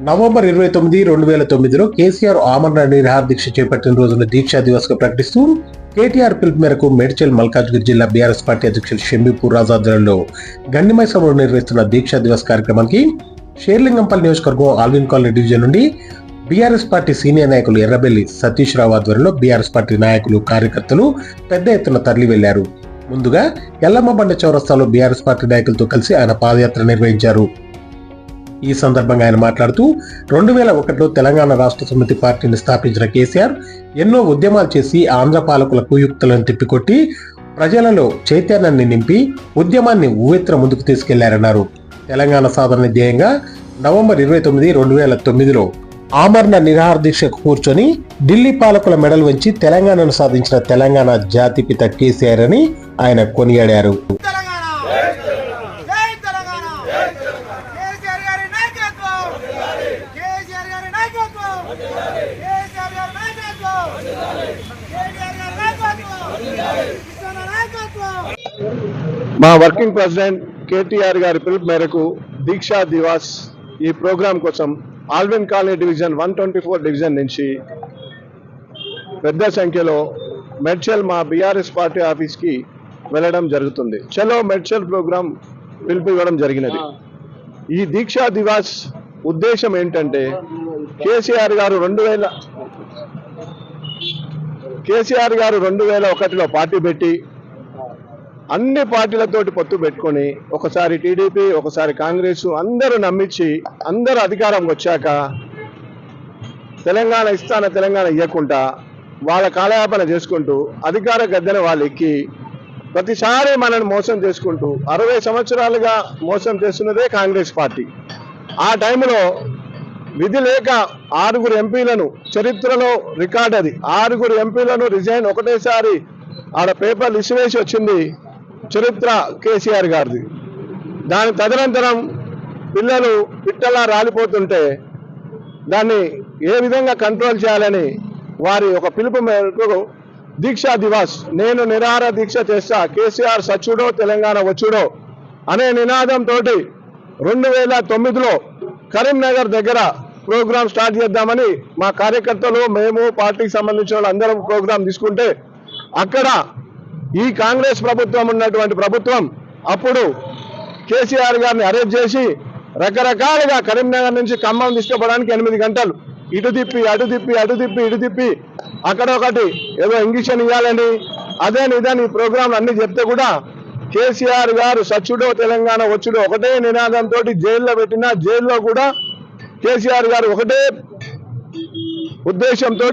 November 29, 2009లో KCR ఆమరణ నిరాహార దీక్ష చేపట్టిన రోజున దీక్షా దివస్ గా ప్రకటిస్తూ కేటీఆర్ పిలుపు మేరకు మేడ్చల్ మల్కాజ్గిరి జిల్లా బీఆర్ఎస్ పార్టీ అధ్యక్షులు షంబీపూర్ ఆధ్వర్యంలో గండిమై సభలో నిర్వహిస్తున్న దీక్షా దివస్ కార్యక్రమానికి షేర్లింగంపల్లి నియోజకవర్గం ఆల్విన్ కాలనీ డివిజన్ నుండి బీఆర్ఎస్ పార్టీ సీనియర్ నాయకులు ఎర్రబెల్లి సతీష్ రావు ఆధ్వర్యంలో బీఆర్ఎస్ పార్టీ నాయకులు కార్యకర్తలు పెద్ద ఎత్తున తరలి వెళ్లారు. ముందుగా ఎల్లమ్మబండ చౌరస్తాలో బీఆర్ఎస్ పార్టీ నాయకులతో కలిసి ఆయన పాదయాత్ర నిర్వహించారు. ఈ సందర్భంగా ఆయన మాట్లాడుతూ 2001లో తెలంగాణ రాష్ట్ర సమితి పార్టీని స్థాపించిన కేసీఆర్ ఎన్నో ఉద్యమాలు చేసి ఆంధ్ర పాలకుల కుయుక్తులను తిప్పికొట్టి ప్రజలలో చైతన్యాన్ని నింపి ఉద్యమాన్ని ఉవ్వెత్తున ముందుకు తీసుకెళ్లారన్నారు. తెలంగాణ సాధన ధ్యేయంగా నవంబర్ 29, 2009లో ఆమరణ నిరాహార దీక్షకు కూర్చొని ఢిల్లీ పాలకుల మెడలు వంచి తెలంగాణను సాధించిన తెలంగాణ జాతిపిత కేసీఆర్ అని ఆయన కొనియాడారు. మా వర్కింగ్ ప్రెసిడెంట్ కేటీఆర్ గారి పిలుపు మేరకు దీక్షా దివాస్ ఈ ప్రోగ్రాం కోసం ఆల్విన్ కాలనీ డివిజన్ 124 డివిజన్ నుంచి పెద్ద సంఖ్యలో మెడ్చల్ మా బీఆర్ఎస్ పార్టీ ఆఫీస్కి వెళ్ళడం జరుగుతుంది. చలో మెడ్చల్ ప్రోగ్రాం పిలుపు ఇవ్వడం జరిగినది. ఈ దీక్షా దివాస్ ఉద్దేశం ఏంటంటే కేసీఆర్ గారు 2001లో పార్టీ పెట్టి అన్ని పార్టీలతోటి పొత్తు పెట్టుకొని ఒకసారి టీడీపీ ఒకసారి కాంగ్రెస్ అందరూ నమ్మించి అందరూ అధికారంకి వచ్చాక తెలంగాణ తెలంగాణ ఇవ్వకుండా వాళ్ళ కాలయాపన చేసుకుంటూ అధికార గద్దెన వాళ్ళు ఎక్కి ప్రతిసారి మనల్ని మోసం చేసుకుంటూ 60 సంవత్సరాలుగా మోసం చేస్తున్నదే కాంగ్రెస్ పార్టీ. ఆ టైంలో విధి లేక 6 ఎంపీలను చరిత్రలో రికార్డ్ అది 6 ఎంపీలను రిజైన్ ఒకటేసారి ఆడ పేపర్లు ఇసివేసి వచ్చింది చరిత్ర కేసీఆర్ గారిది. దాని తదనంతరం పిల్లలు పిట్టలా రాలిపోతుంటే దాన్ని ఏ విధంగా కంట్రోల్ చేయాలని వారి ఒక పిలుపు మేరకు దీక్షా దివాస్ నేను నిరాహార దీక్ష చేస్తా కేసీఆర్ సచ్చుడో తెలంగాణ వచ్చుడో అనే నినాదంతో 2009లో కరీంనగర్ దగ్గర ప్రోగ్రాం స్టార్ట్ చేద్దామని మా కార్యకర్తలు మేము పార్టీకి సంబంధించిన వాళ్ళందరం ప్రోగ్రాం తీసుకుంటే అక్కడ ఈ కాంగ్రెస్ ప్రభుత్వం ఉన్నటువంటి ప్రభుత్వం అప్పుడు కేసీఆర్ గారిని అరెస్ట్ చేసి రకరకాలుగా కరీంనగర్ నుంచి ఖమ్మం తీసుకుపోవడానికి 8 గంటలు ఇటు తిప్పి అటు తిప్పి అటు తిప్పి ఇటు తిప్పి అక్కడ ఒకటి ఏదో ఇంగిషన్ ఇవ్వాలని అదేని ఇదని ప్రోగ్రాంలు అన్ని చెప్తే కూడా కేసీఆర్ గారు సచ్చుడో తెలంగాణ వచ్చుడో ఒకటే నినాదంతో జైల్లో పెట్టినా జైల్లో కూడా కేసీఆర్ గారు ఒకటే ఉద్దేశంతో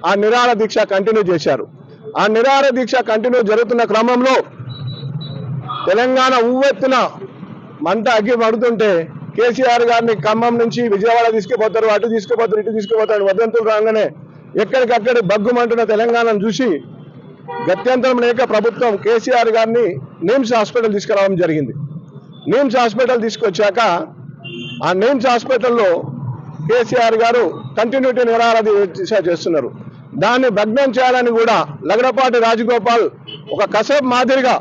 ఆ నిరాహార దీక్ష కంటిన్యూ చేశారు. ఆ నిరాహార దీక్ష కంటిన్యూ జరుగుతున్న క్రమంలో తెలంగాణ ఉవ్వెత్తున మంట అగ్గి పడుతుంటే కేసీఆర్ గారిని ఖమ్మం నుంచి విజయవాడ తీసుకుపోతారు, అటు తీసుకుపోతారు, ఇటు తీసుకుపోతారు వదంతులు రాగానే ఎక్కడికక్కడ బగ్గుమంటున్న తెలంగాణను చూసి గత్యంతరం లేక ప్రభుత్వం కేసీఆర్ గారిని నిమ్స్ హాస్పిటల్ తీసుకురావడం జరిగింది. నిమ్స్ హాస్పిటల్ తీసుకొచ్చాక ఆ నిమ్స్ హాస్పిటల్లో కేసీఆర్ గారు కంటిన్యూటీ నిరాహార దీక్ష చేస్తున్నారు. దాన్ని భగ్నం చేయాలని కూడా లగడపాటి రాజగోపాల్ ఒక కసబ్ మాదిరిగా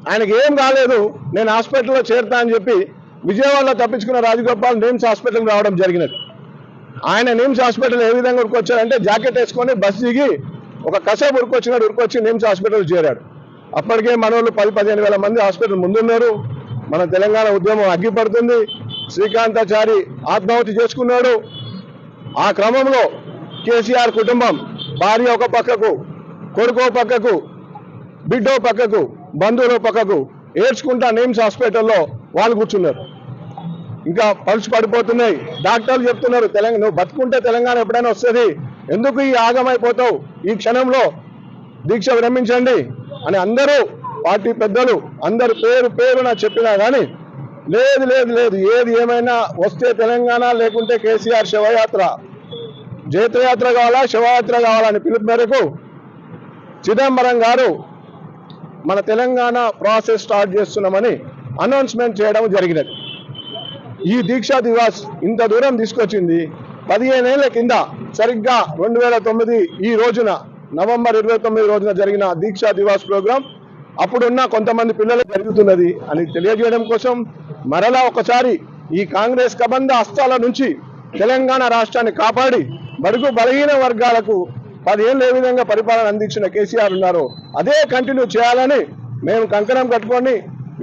ఆయనకి ఏం కాలేదు నేను హాస్పిటల్లో చేరుతా అని చెప్పి విజయవాడలో తప్పించుకున్న రాజగోపాల్ నిమ్స్ హాస్పిటల్కి రావడం జరిగినది. ఆయన నిమ్స్ హాస్పిటల్ ఏ విధంగా ఉరికొచ్చారంటే జాకెట్ వేసుకొని బస్ దిగి ఒక కసబ్ ఉరికొచ్చి నిమ్స్ హాస్పిటల్ చేరాడు. అప్పటికే మనోళ్ళు 10-15 వేల మంది హాస్పిటల్ ముందున్నారు. మన తెలంగాణ ఉద్యమం అగ్గిపడుతుంది. శ్రీకాంతాచారి ఆత్మాహుతి చేసుకున్నాడు. ఆ క్రమంలో కేసీఆర్ కుటుంబం భార్య ఒక పక్కకు, కొడుకో పక్కకు, బిడ్డో పక్కకు, బంధువుల పక్కకు ఏడ్చుకుంటా నిమ్స్ హాస్పిటల్లో వాళ్ళు కూర్చున్నారు. ఇంకా పల్స్ పడిపోతున్నాయి. డాక్టర్లు చెప్తున్నారు నువ్వు బతుకుంటే తెలంగాణ ఎప్పుడైనా వస్తుంది, ఎందుకు ఈ ఆగమైపోతావు, ఈ క్షణంలో దీక్ష విరమించండి అని అందరూ పార్టీ పెద్దలు అందరు పేరున చెప్పినా కానీ లేదు లేదు లేదు ఏది ఏమైనా వస్తే తెలంగాణ లేకుంటే కేసీఆర్ శవయాత్ర జైత్రయాత్ర కావాలా శవయాత్ర కావాలని పిలుపు మేరకు చిదంబరం గారు మన తెలంగాణ ప్రాసెస్ స్టార్ట్ చేస్తున్నామని అనౌన్స్మెంట్ చేయడం జరిగినది. ఈ దీక్షా దివాస్ ఇంత దూరం తీసుకొచ్చింది 15 ఏళ్ల కింద సరిగ్గా 2009 ఈ రోజున నవంబర్ 29 రోజున జరిగిన దీక్షా దివాస్ ప్రోగ్రాం అప్పుడున్న కొంతమంది పిల్లలు జరుగుతున్నది అని తెలియజేయడం కోసం మరలా ఒకసారి ఈ కాంగ్రెస్ కబంధ హస్తాల నుంచి తెలంగాణ రాష్ట్రాన్ని కాపాడి బడుగు బలహీన వర్గాలకు 10 ఏళ్ళు ఏ విధంగా పరిపాలన అందించిన కేసీఆర్ ఉన్నారో అదే కంటిన్యూ చేయాలని మేము కంకణం కట్టుకొని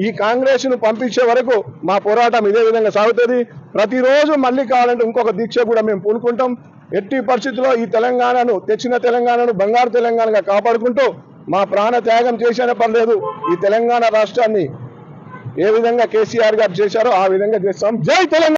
ఈ కాంగ్రెస్ ను పంపించే వరకు మా పోరాటం ఇదే విధంగా సాగుతుంది. ప్రతిరోజు మళ్ళీ కావాలంటే ఇంకొక దీక్ష కూడా మేము పూనుకుంటాం. ఎట్టి పరిస్థితుల్లో ఈ తెలంగాణను తెచ్చిన తెలంగాణను బంగారు తెలంగాణగా కాపాడుకుంటూ మా ప్రాణ త్యాగం చేసినా పర్లేదు ఈ తెలంగాణ రాష్ట్రాన్ని ఏ విధంగా కేసీఆర్ గారు చేశారో ఆ విధంగా చేస్తాం. జై తెలంగాణ.